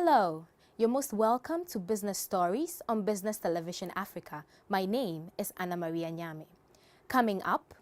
Hello, you're most welcome to Business Stories on Business Television Africa. My name is Anna Maria Nyame. Coming up,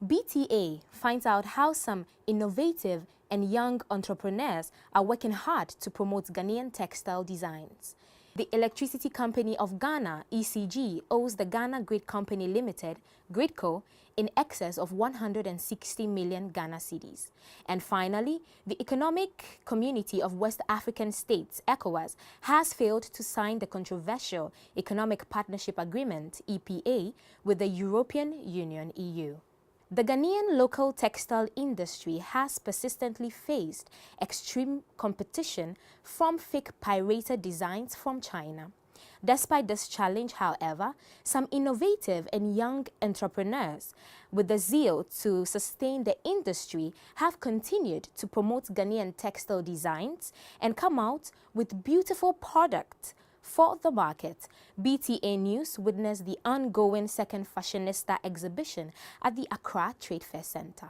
BTA finds out how some innovative and young entrepreneurs are working hard to promote Ghanaian textile designs. The Electricity Company of Ghana, ECG, owes the Ghana Grid Company Limited, GridCo, in excess of 160 million Ghana cedis. And finally, the Economic Community of West African States, ECOWAS, has failed to sign the controversial Economic Partnership Agreement, EPA, with the European Union, EU. The Ghanaian local textile industry has persistently faced extreme competition from fake pirated designs from China. Despite this challenge, however, some innovative and young entrepreneurs with the zeal to sustain the industry have continued to promote Ghanaian textile designs and come out with beautiful products for the market. BTA News witnessed the ongoing second Fashionista exhibition at the Accra Trade Fair Center.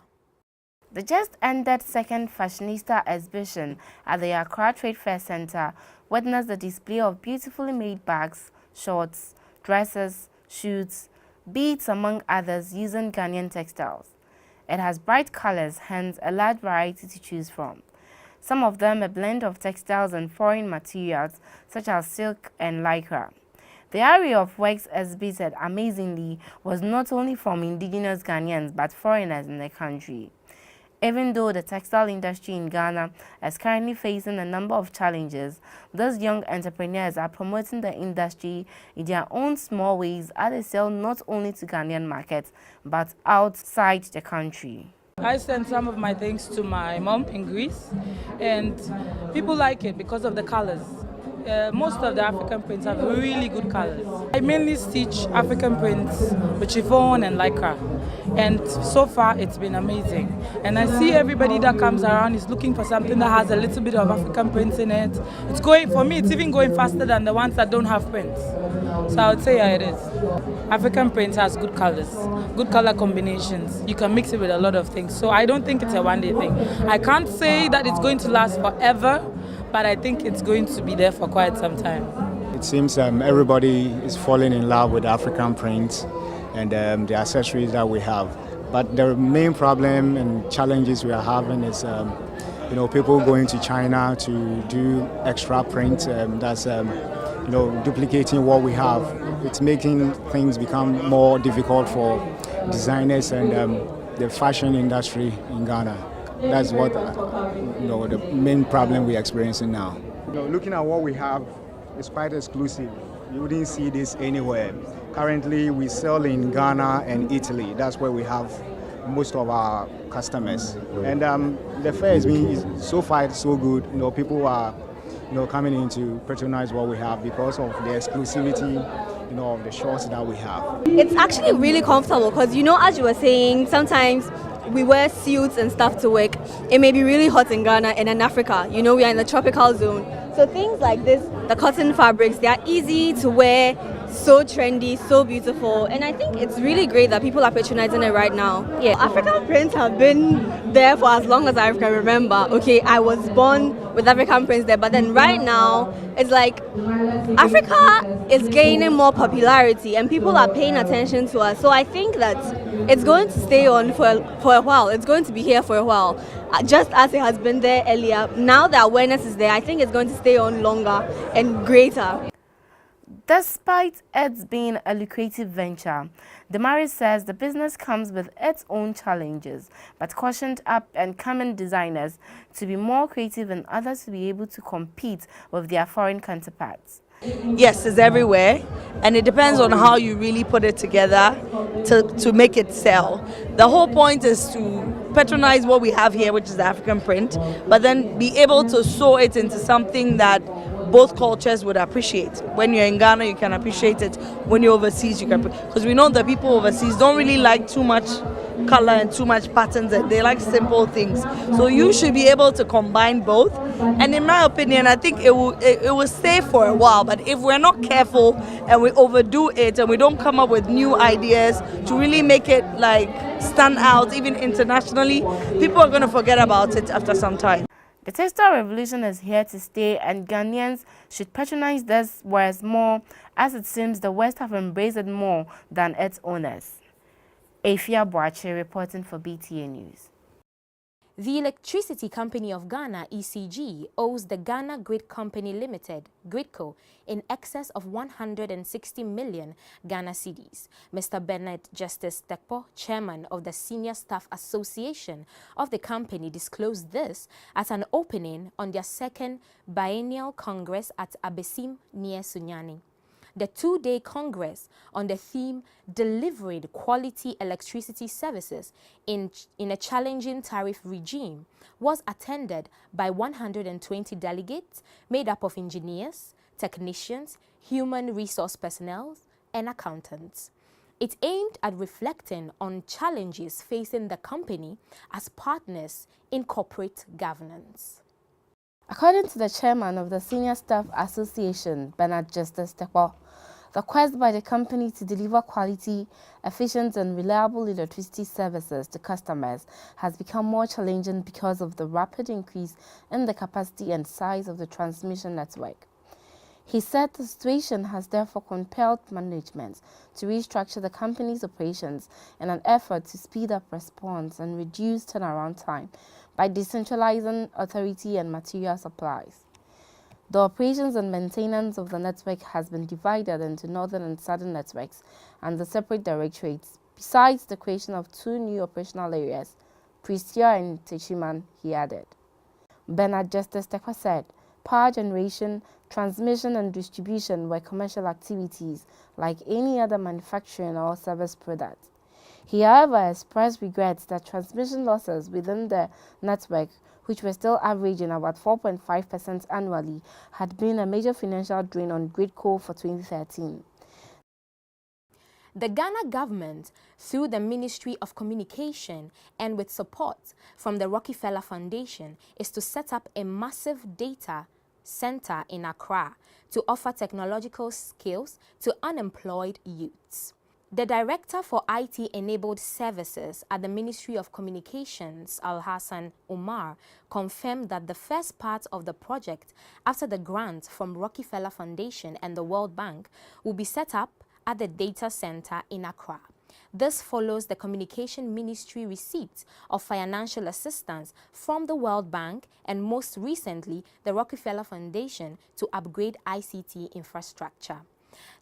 The just-ended second Fashionista exhibition at the Accra Trade Fair Center witnessed the display of beautifully made bags, shorts, dresses, shoes, beads, among others, using Ghanaian textiles. It has bright colors, hence a large variety to choose from. Some of them a blend of textiles and foreign materials such as silk and lycra. The array of works exhibited amazingly was not only from indigenous Ghanaians but foreigners in the country. Even though the textile industry in Ghana is currently facing a number of challenges, those young entrepreneurs are promoting the industry in their own small ways as they sell not only to Ghanaian markets but outside the country. I sent some of my things to my mom in Greece, and people like it because of the colors. Most of the African prints have really good colors. I mainly stitch African prints with chiffon and lycra, and so far it's been amazing. And I see everybody that comes around is looking for something that has a little bit of African prints in it. It's going, for me, it's even going faster than the ones that don't have prints. So I would say yeah, it is. African prints has good colors, good color combinations. You can mix it with a lot of things. So I don't think it's a one-day thing. I can't say that it's going to last forever, but I think it's going to be there for quite some time. It seems everybody is falling in love with African prints and the accessories that we have. But the main problem and challenges we are having is people going to China to do extra print. That's duplicating what we have. It's making things become more difficult for designers and the fashion industry in Ghana. That's what the main problem we're experiencing now. Looking at what we have, it's quite exclusive. You wouldn't see this anywhere. Currently, we sell in Ghana and Italy. That's where we have most of our customers. And the fair has been so far so good. People are coming in to patronize what we have because of the exclusivity of the shorts that we have. It's actually really comfortable because as you were saying, sometimes we wear suits and stuff to work. It may be really hot in Ghana and in Africa. We are in the tropical zone. So things like this, the cotton fabrics, they are easy to wear, so trendy, so beautiful. And I think it's really great that people are patronizing it right now. Yeah, African prints have been there for as long as I can remember. Okay, I was born with African prints there, but then right now, it's like Africa is gaining more popularity and people are paying attention to us. So I think that it's going to stay on for a while. It's going to be here for a while. Just as it has been there earlier, now the awareness is there, I think it's going to stay on longer and greater. Despite it being a lucrative venture, Demaris says the business comes with its own challenges, but cautioned up-and-coming designers to be more creative and others to be able to compete with their foreign counterparts. Yes, it's everywhere, and it depends on how you really put it together to make it sell. The whole point is to patronize what we have here, which is the African print, but then be able to sew it into something that both cultures would appreciate. When you're in Ghana, you can appreciate it. When you're overseas, you can, because we know that people overseas don't really like too much color and too much patterns, and they like simple things. So you should be able to combine both. And in my opinion, I think it will stay for a while. But if we're not careful and we overdo it and we don't come up with new ideas to really make it like stand out, even internationally, people are going to forget about it after some time. The textile revolution is here to stay, and Ghanaians should patronize this wares more, as it seems the West have embraced it more than its owners. Afia Boache reporting for BTA News. The Electricity Company of Ghana, ECG, owes the Ghana Grid Company Limited, GRIDCO, in excess of 160 million Ghana cedis. Mr. Bernard Justice Tekpo, chairman of the Senior Staff Association of the company, disclosed this at an opening on their second biennial congress at Abesim near Sunyani. The two-day congress on the theme Delivering Quality Electricity Services in a Challenging Tariff Regime was attended by 120 delegates made up of engineers, technicians, human resource personnel, and accountants. It aimed at reflecting on challenges facing the company as partners in corporate governance. According to the chairman of the Senior Staff Association, Bernard Justice Tekpo, the quest by the company to deliver quality, efficient and reliable electricity services to customers has become more challenging because of the rapid increase in the capacity and size of the transmission network. He said the situation has therefore compelled management to restructure the company's operations in an effort to speed up response and reduce turnaround time by decentralizing authority and material supplies. The operations and maintenance of the network has been divided into northern and southern networks and the separate directorates, besides the creation of two new operational areas, Prestia and Techiman, he added. Bernard Justice Tekpo said, power generation, transmission and distribution were commercial activities like any other manufacturing or service product. He, however, expressed regrets that transmission losses within the network, which were still averaging about 4.5% annually, had been a major financial drain on GRIDCO for 2013. The Ghana government, through the Ministry of Communication and with support from the Rockefeller Foundation, is to set up a massive data center in Accra to offer technological skills to unemployed youths. The Director for IT-enabled services at the Ministry of Communications, Al-Hassan Umar, confirmed that the first part of the project, after the grant from Rockefeller Foundation and the World Bank, will be set up at the data center in Accra. This follows the Communication Ministry receipt of financial assistance from the World Bank and most recently the Rockefeller Foundation to upgrade ICT infrastructure.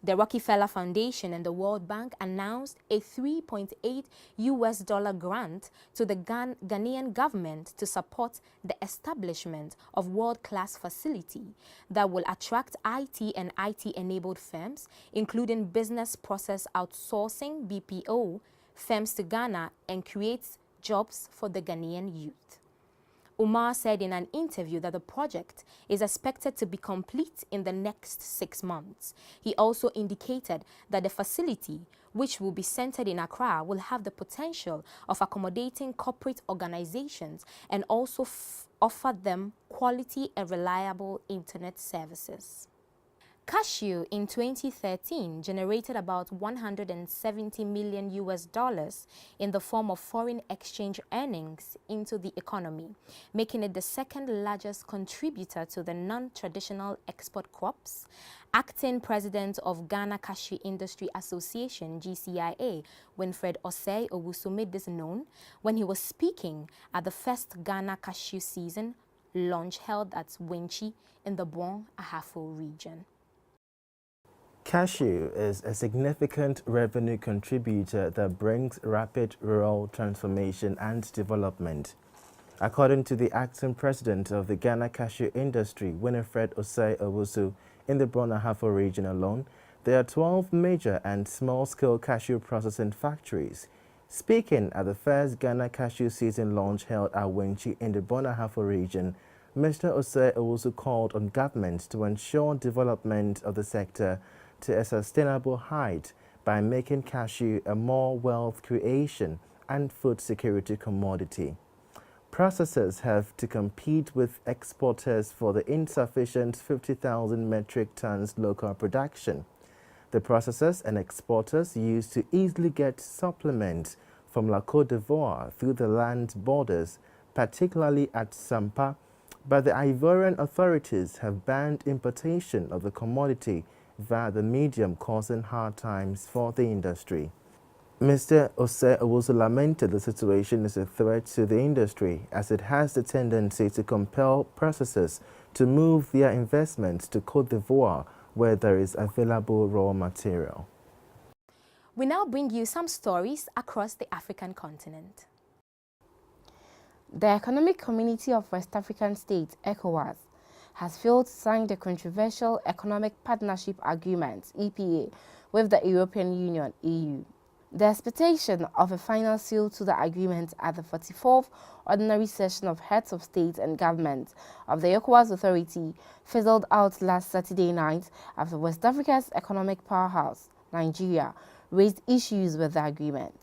The Rockefeller Foundation and the World Bank announced a $3.8 grant to the Ghanaian government to support the establishment of world-class facility that will attract IT and IT-enabled firms, including business process outsourcing (BPO) firms to Ghana, and create jobs for the Ghanaian youth. Umar said in an interview that the project is expected to be complete in the next 6 months. He also indicated that the facility, which will be centered in Accra, will have the potential of accommodating corporate organizations and also offer them quality and reliable internet services. Cashew in 2013 generated about $170 million in the form of foreign exchange earnings into the economy, making it the second largest contributor to the non-traditional export crops. Acting President of Ghana Cashew Industry Association, GCIA, Winfred Osei Owusu, made this known when he was speaking at the first Ghana Cashew season launch held at Wenchi in the Bon Ahafo region. Cashew is a significant revenue contributor that brings rapid rural transformation and development. According to the acting president of the Ghana Cashew Industry, Winifred Osei Owusu, in the Bon Ahafo region alone, there are 12 major and small-scale cashew processing factories. Speaking at the first Ghana Cashew season launch held at Wenchi in the Bon Ahafo region, Mr. Osei Owusu called on government to ensure development of the sector to a sustainable height by making cashew a more wealth creation and food security commodity. Processors have to compete with exporters for the insufficient 50,000 metric tons local production. The processors and exporters used to easily get supplements from La Côte d'Ivoire through the land borders, particularly at Sampa, but the Ivorian authorities have banned importation of the commodity via the medium, causing hard times for the industry. Mr. Ose also lamented the situation is a threat to the industry as it has the tendency to compel processors to move their investments to Côte d'Ivoire where there is available raw material. We now bring you some stories across the African continent. The Economic Community of West African States, ECOWAS, has failed to sign the controversial Economic Partnership Agreement, EPA, with the European Union, EU. The expectation of a final seal to the agreement at the 44th Ordinary Session of Heads of State and Government of the ECOWAS Authority fizzled out last Saturday night after West Africa's economic powerhouse, Nigeria, raised issues with the agreement.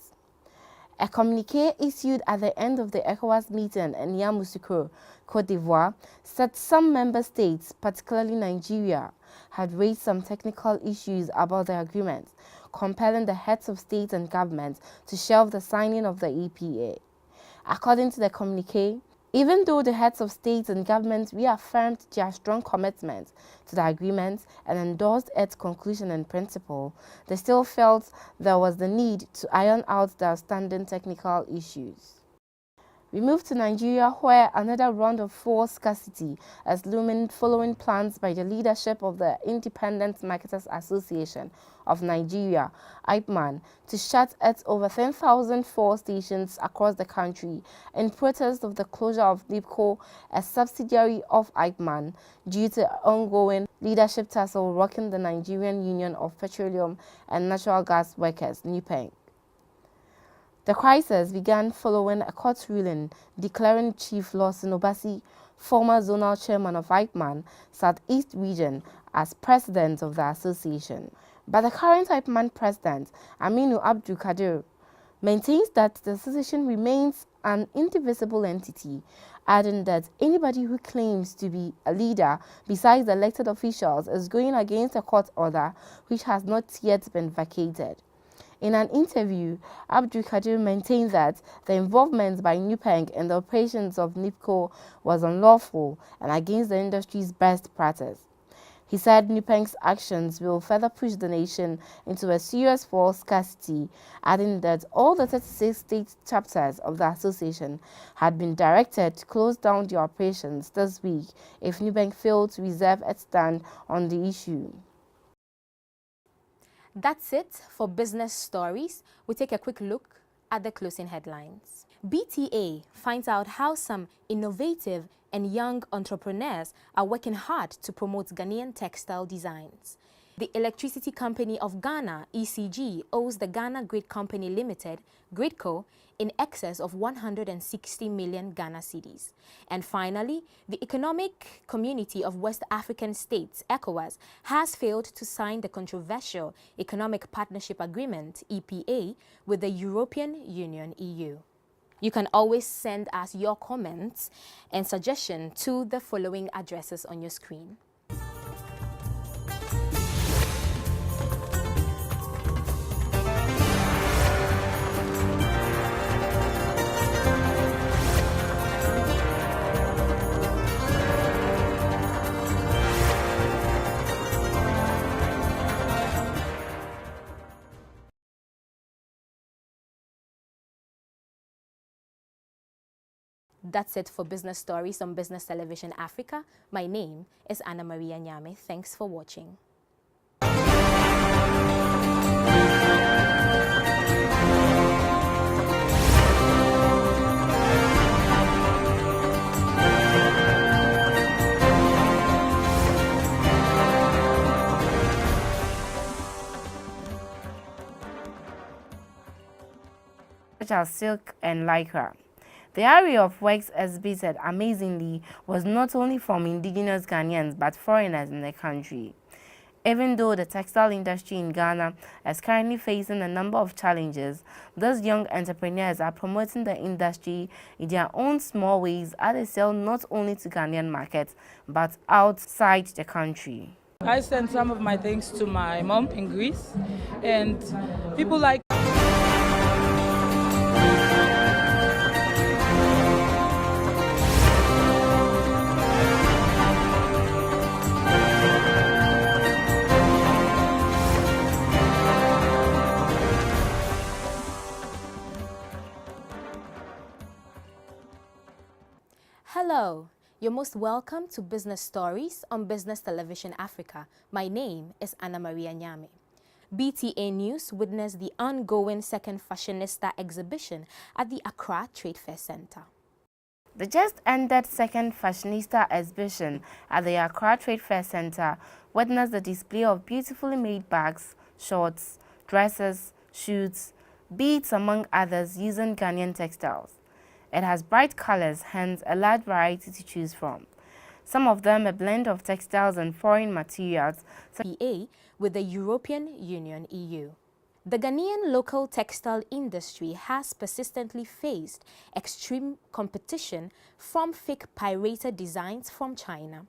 A communiqué issued at the end of the ECOWAS meeting in Yamoussoukro, Côte d'Ivoire, said some member states, particularly Nigeria, had raised some technical issues about the agreement, compelling the heads of state and government to shelve the signing of the EPA. According to the communiqué, even though the heads of state and government reaffirmed their strong commitment to the agreement and endorsed its conclusion in principle, they still felt there was the need to iron out the outstanding technical issues. We move to Nigeria, where another round of fuel scarcity is looming following plans by the leadership of the Independent Marketers Association of Nigeria, IPMAN, to shut its over 10,000 fuel stations across the country in protest of the closure of NIPCO, a subsidiary of IPMAN, due to ongoing leadership tussle rocking the Nigerian Union of Petroleum and Natural Gas Workers, NUPENG. The crisis began following a court ruling declaring Chief Lawson Obasi, former zonal chairman of IPMAN, Southeast Region, as president of the association. But the current IPMAN president, Aminu Abdul Kadir, maintains that the association remains an indivisible entity, adding that anybody who claims to be a leader besides the elected officials is going against a court order which has not yet been vacated. In an interview, Abdul Kadir maintained that the involvement by NUPENG in the operations of NIPCO was unlawful and against the industry's best practice. He said NUPENG's actions will further push the nation into a serious fuel scarcity, adding that all the 36 state chapters of the association had been directed to close down their operations this week if NUPENG failed to reserve its stand on the issue. That's it for business stories. We take a quick look at the closing headlines. BTA finds out how some innovative and young entrepreneurs are working hard to promote Ghanaian textile designs. The Electricity Company of Ghana, ECG, owes the Ghana Great Company Limited, GreatCo, in excess of 160 million Ghana cedis. And finally, the Economic Community of West African States, ECOWAS, has failed to sign the controversial Economic Partnership Agreement, EPA, with the European Union, EU. You can always send us your comments and suggestions to the following addresses on your screen. That's it for Business Stories on Business Television Africa. My name is Anna Maria Nyame. Thanks for watching. Such as silk and lycra. The area of works exhibited amazingly was not only from indigenous Ghanaians but foreigners in the country. Even though the textile industry in Ghana is currently facing a number of challenges, those young entrepreneurs are promoting the industry in their own small ways as they sell not only to Ghanaian markets but outside the country. I sent some of my things to my mom in Greece, and people like Hello, you're most welcome to Business Stories on Business Television Africa. My name is Anna Maria Nyame. BTA News witnessed the ongoing second Fashionista exhibition at the Accra Trade Fair Center. The just ended second Fashionista exhibition at the Accra Trade Fair Center witnessed the display of beautifully made bags, shorts, dresses, shoes, beads among others using Ghanaian textiles. It has bright colors, hence a large variety to choose from. Some of them a blend of textiles and foreign materials, BTA with the European Union (EU). The Ghanaian local textile industry has persistently faced extreme competition from fake pirated designs from China.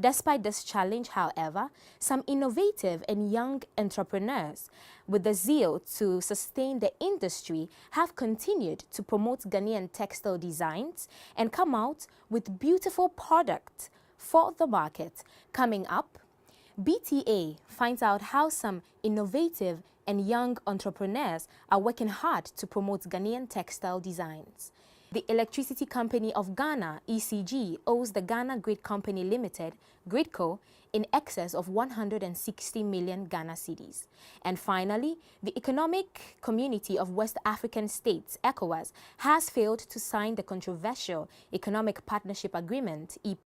Despite this challenge, however, some innovative and young entrepreneurs with the zeal to sustain the industry have continued to promote Ghanaian textile designs and come out with beautiful products for the market. Coming up, BTA finds out how some innovative and young entrepreneurs are working hard to promote Ghanaian textile designs. The Electricity Company of Ghana, ECG, owes the Ghana Grid Company Limited, GridCo, in excess of 160 million Ghana cedis. And finally, the Economic Community of West African States, ECOWAS, has failed to sign the controversial Economic Partnership Agreement,